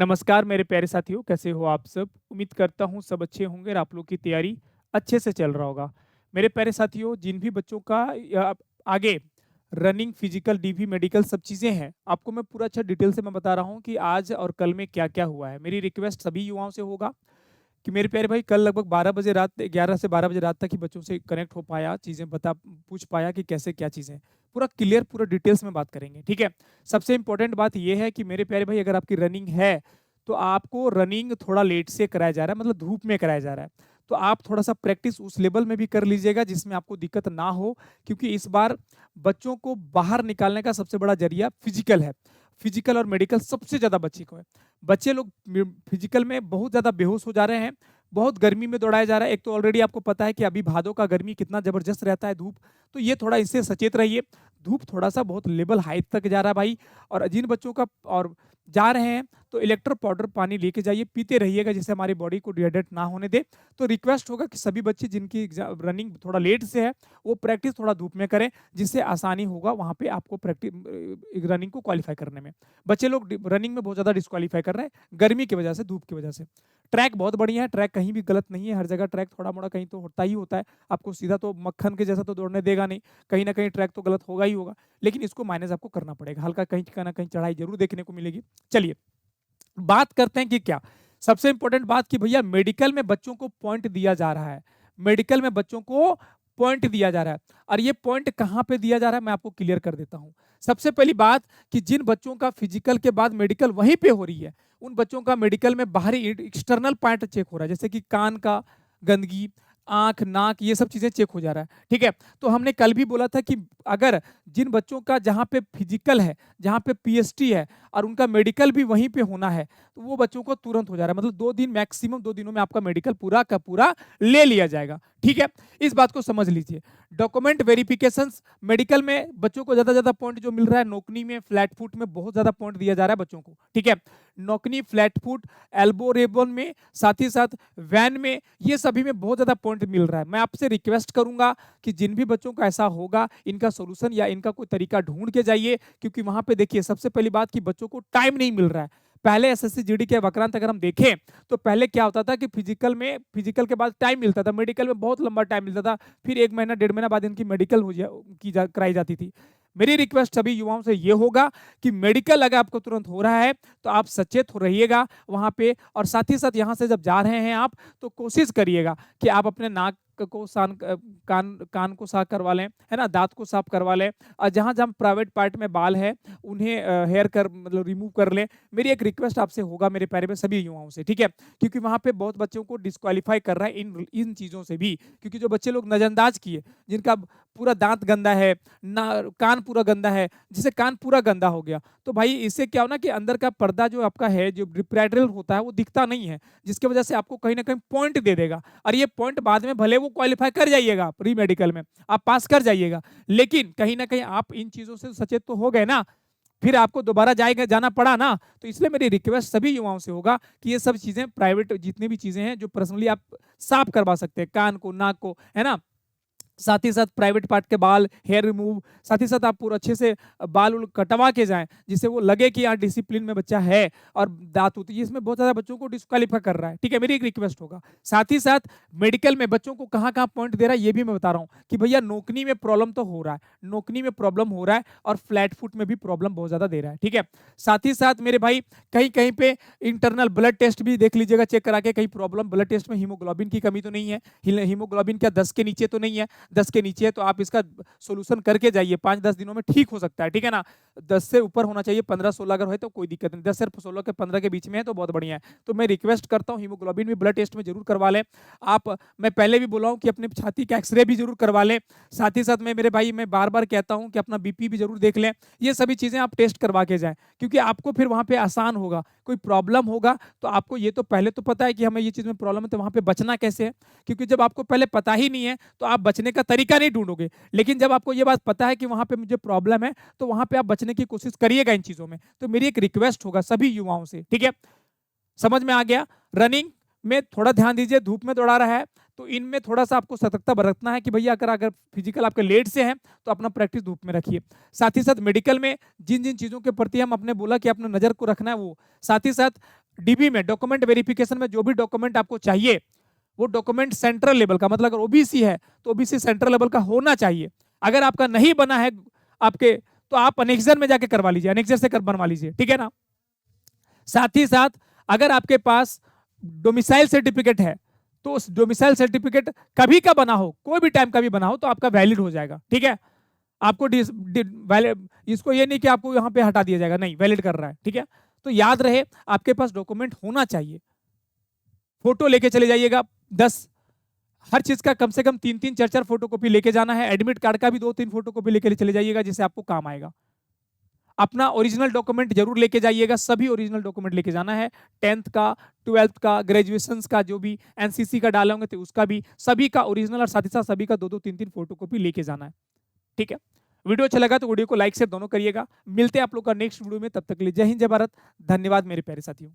नमस्कार मेरे प्यारे साथियों, कैसे हो आप सब? उम्मीद करता हूँ सब अच्छे होंगे और आप लोग की तैयारी अच्छे से चल रहा होगा। मेरे प्यारे साथियों, जिन भी बच्चों का आगे रनिंग, फिजिकल, डीवी, मेडिकल सब चीज़ें हैं, आपको मैं पूरा अच्छा डिटेल से मैं बता रहा हूँ कि आज और कल में क्या-क्या हुआ है। मेरी रिक्वेस्ट सभी युवाओं से होगा कि मेरे प्यारे भाई कल लगभग 12 बजे रात 11 से 12 बजे रात तक ही बच्चों से कनेक्ट हो पाया, चीज़ें बता पूछ पाया कि कैसे क्या चीज़ें हैं। पूरा क्लियर, पूरा डिटेल्स में बात करेंगे, ठीक है? सबसे इम्पोर्टेंट बात ये है कि मेरे प्यारे भाई अगर आपकी रनिंग है, तो आपको रनिंग थोड़ा लेट से कराया जा रहा है, मतलब धूप में कराया जा रहा है। तो आप थोड़ा-सा प्रैक्टिस उस लेवल में भी कर लीजिएगा जिसमें आपको दिक्कत ना हो, क्योंकि इस बार बच्चों को बाहर निकालने का सबसे बड़ा ज़रिया फिजिकल है। फिजिकल और मेडिकल सबसे ज़्यादा बच्चे को है। बच्चे लोग फिजिकल में बहुत ज़्यादा बेहोश हो जा रहे हैं, बहुत गर्मी में दौड़ाया जा रहा है। एक तो ऑलरेडी आपको पता है कि अभी भादों का गर्मी कितना ज़बरदस्त रहता है धूप, तो ये थोड़ा इससे सचेत रहिए। धूप थोड़ा-सा बहुत लेवल हाई तक जा रहा है भाई, और जिन बच्चों का और जा रहे हैं तो इलेक्ट्रो पाउडर पानी लेके जाइए, पीते रहिएगा जिससे हमारी बॉडी को डिहाइड्रेट ना होने दे। तो रिक्वेस्ट होगा कि सभी बच्चे जिनकी रनिंग थोड़ा लेट से है, वो प्रैक्टिस थोड़ा धूप में करें, जिससे आसानी होगा वहाँ पे आपको रनिंग को क्वालीफाई करने में। बच्चे लोग रनिंग में बहुत ज़्यादा डिस्क्वालीफाई कर रहे हैं, गर्मी की वजह से, धूप की वजह से। ट्रैक बहुत बढ़िया है, ट्रैक कहीं भी गलत नहीं है, हर जगह ट्रैक थोड़ा-मोड़ा कहीं तो होता ही होता है। आपको सीधा तो मक्खन के जैसा तो दौड़ने देगा नहीं, कहीं न कहीं ट्रैक तो गलत होगा ही होगा। लेकिन इसको मैनेज आपको करना पड़ेगा, हल्का कहीं न कहीं चढ़ाई ज़रूर देखने को मिलेगी। चलिए, बात करते हैं कि क्या सबसे इंपॉर्टेंट बात कि भैया मेडिकल में बच्चों को पॉइंट दिया जा रहा है। मेडिकल में बच्चों को पॉइंट दिया जा रहा है, और ये पॉइंट कहाँ पे दिया जा रहा है मैं आपको क्लियर कर देता हूँ। सबसे पहली बात कि जिन बच्चों का फिजिकल के बाद मेडिकल वहीं पे हो रही है, उन बच्चों का मेडिकल में बाहरी एक्सटर्नल पॉइंट चेक हो रहा है, जैसे कि कान का गंदगी, आँख, नाक, ये सब चीज़ें चेक हो जा रहा है, ठीक है? तो हमने कल भी बोला था कि अगर जिन बच्चों का जहाँ पे फिजिकल है, जहाँ पे पीएसटी है और उनका मेडिकल भी वहीं पे होना है, तो वो बच्चों को तुरंत हो जा रहा है। मतलब 2 दिन, मैक्सिमम 2 दिनों में आपका मेडिकल पूरा का पूरा ले लिया जाएगा, ठीक है? इस बात को समझ लीजिए। डॉक्यूमेंट वेरिफिकेशंस मेडिकल में बच्चों को ज़्यादा-ज़्यादा पॉइंट जो मिल रहा है, नोकनी में, फ्लैट फुट में बहुत ज़्यादा पॉइंट दिया जा रहा है बच्चों को, ठीक है? नोकनी, फ्लैट फुट, एल्बो रिबन में, साथ ही साथ वैन में, ये सभी में बहुत ज़्यादा पॉइंट मिल रहा है। मैं आपसे रिक्वेस्ट करूँगा कि जिन भी बच्चों का ऐसा होगा, इनका सॉल्यूशन या इनका कोई तरीका ढूँढ के जाइए, क्योंकि वहाँ पे देखिए सबसे पहली बात कि बच्चों को टाइम नहीं मिल रहा है। पहले एसएससी जीडी के वक्रांत अगर हम देखें, तो पहले क्या होता था कि फिजिकल के बाद टाइम मिलता था, मेडिकल में बहुत लंबा टाइम मिलता था, फिर 1 महीना, डेढ़ महीना बाद इनकी मेडिकल हो जा की जा कराई जाती थी। मेरी रिक्वेस्ट सभी युवाओं से ये होगा कि मेडिकल अगर आपको तुरंत हो रहा है, तो आप सचेत हो रहिएगा वहाँ पे, और साथ ही साथ यहाँ से जब जा रहे हैं आप, तो कोशिश करिएगा कि आप अपने नाक को कान कान को साफ करवा लें, है ना? दाँत को साफ करवा लें, और जहाँ-जहाँ प्राइवेट पार्ट में बाल है, उन्हें हेयर कर मतलब रिमूव कर लें। मेरी एक रिक्वेस्ट आपसे होगा मेरे प्यारे में सभी युवाओं से, ठीक है? क्योंकि वहाँ पे बहुत बच्चों को डिस्क्वालीफाई कर रहा है इन इन चीज़ों से भी, क्योंकि जो बच्चे लोग नज़रअंदाज किए, जिनका पूरा दाँत गंदा है, ना कान पूरा गंदा है, जिससे कान पूरा गंदा हो गया, तो भाई इससे क्या हो ना कि अंदर का पर्दा जो आपका है, जो प्रेड्रल होता है, वो दिखता नहीं है, जिसकी वजह से आपको कहीं न कहीं पॉइंट दे देगा, और ये पॉइंट बाद में भले वो क्वालीफाई कर जाइएगा आप प्री मेडिकल में, आप पास कर जाइएगा, लेकिन कहीं न कहीं आप इन चीज़ों से सचेत तो हो गए ना, फिर आपको दोबारा जाना पड़ा ना, तो इसलिए मेरी रिक्वेस्ट सभी युवाओं से होगा कि ये सब चीज़ें प्राइवेट जितनी भी चीज़ें हैं, जो पर्सनली आप साफ करवा सकते हैं, कान को, नाक को, है ना? साथ ही साथ प्राइवेट पार्ट के बाल, हेयर रिमूव, साथ ही साथ आप पूरा अच्छे से बाल-वूल कटवा के जाएँ, जिससे वो लगे कि यार डिसिप्लिन में बच्चा है, और दाँत-दूँत ये इसमें बहुत ज़्यादा बच्चों को डिस्क्वालीफाई कर रहा है, ठीक है? मेरी एक रिक्वेस्ट होगा। साथ ही साथ मेडिकल में बच्चों को कहाँ-कहाँ पॉइंट दे रहा है, ये भी मैं बता रहा हूँ कि भैया नोकनी में प्रॉब्लम तो हो रहा है, नोकनी में प्रॉब्लम हो रहा है, और फ्लैट फुट में भी प्रॉब्लम बहुत ज़्यादा दे रहा है, ठीक है? साथ ही साथ मेरे भाई कहीं-कहीं पे इंटरनल ब्लड टेस्ट भी देख लीजिएगा चेक करा के, कहीं प्रॉब्लम ब्लड टेस्ट में हीमोग्लोबिन की कमी तो नहीं है, हीमोग्लोबिन क्या 10 के नीचे तो नहीं है? 10 के नीचे है तो आप इसका सॉल्यूशन करके जाइए, 5-10 दिनों में ठीक हो सकता है, ठीक है ना? 10 से ऊपर होना चाहिए, 15-16 अगर है तो कोई दिक्कत नहीं, 10 से 16 के 15 के बीच में है तो बहुत बढ़िया है। तो मैं रिक्वेस्ट करता हूँ हीमोग्लोबिन भी ब्लड टेस्ट में ज़रूर करवा लें। मैं पहले भी बोला हूँ कि अपने छाती का एक्स-रे भी ज़रूर करवा लें। साथ ही साथ मैं मेरे भाई मैं बार-बार कहता हूँ कि अपना बीपी भी ज़रूर देख लें। ये सभी चीज़ें आप टेस्ट करवा के जाएँ, क्योंकि आपको फिर वहाँ पे आसान होगा। कोई प्रॉब्लम होगा तो आपको ये तो पहले तो पता है कि हमें ये चीज़ में प्रॉब्लम है, तो वहाँ पे बचना कैसे है? क्योंकि जब आपको पहले पता ही नहीं है, तो आप बचने का तरीका नहीं ढूँढोगे। लेकिन जब आपको ये बात पता है कि वहाँ पे मुझे प्रॉब्लम है, तो वहाँ पे आप बचने की कोशिश करिएगा इन चीज़ों में। तो मेरी एक रिक्वेस्ट होगा सभी युवाओं से, ठीक है? समझ में आ गया? रनिंग में थोड़ा ध्यान दीजिए, धूप में दौड़ा रहा है, तो इनमें थोड़ा-सा आपको सतर्कता बरतना है कि भैया अगर अगर फिजिकल आपके लेट से हैं, तो अपना प्रैक्टिस धूप में रखिए। साथ ही साथ मेडिकल में जिन-जिन चीज़ों के प्रति हम आपने बोला कि अपने नज़र को रखना है वो, साथ ही साथ डीबी में डॉक्यूमेंट वेरिफिकेशन में जो भी डॉक्यूमेंट आपको चाहिए वो डॉक्यूमेंट सेंट्रल लेवल का, मतलब अगर ओबीसी है तो ओबीसी सेंट्रल लेवल का होना चाहिए। अगर आपका नहीं बना है आपके, तो आप अनेक्जर में जाके करवा लीजिए, अनेक्जर से कर बनवा लीजिए, ठीक है ना। साथ ही साथ अगर आपके पास डोमिसाइल सर्टिफिकेट है तो उस डोमिसाइल सर्टिफिकेट कभी का बना हो, कोई भी टाइम का भी बना हो, तो आपका वैलिड हो जाएगा, ठीक है। आपको इसको ये नहीं कि आपको यहाँ पे हटा दिया जाएगा, नहीं, वैलिड कर रहा है, ठीक है। तो याद रहे आपके पास डॉक्यूमेंट होना चाहिए। फोटो लेके चले जाइएगा 10, हर चीज का कम से कम 3-3 4-4 फोटो कॉपी लेके जाना है। एडमिट कार्ड का भी 2-3 फोटो कॉपी लेके चले जाइएगा, जिससे आपको काम आएगा। अपना ओरिजिनल डॉक्यूमेंट जरूर लेके जाइएगा, सभी ओरिजिनल डॉक्यूमेंट लेके जाना है। 10th का, 12th का, ग्रेजुएशन का, जो भी एनसीसी का डाले होंगे तो उसका भी, सभी का ओरिजिनल और साथ ही साथ सभी का 2-2 3-3 फोटो कॉपी लेके जाना है, ठीक है। वीडियो अच्छा लगा तो वीडियो को लाइक शेयर दोनों करिएगा। मिलते हैं आप लोग का नेक्स्ट वीडियो में, तब तक के लिए जय हिंद जय भारत। धन्यवाद मेरे प्यारे साथियों।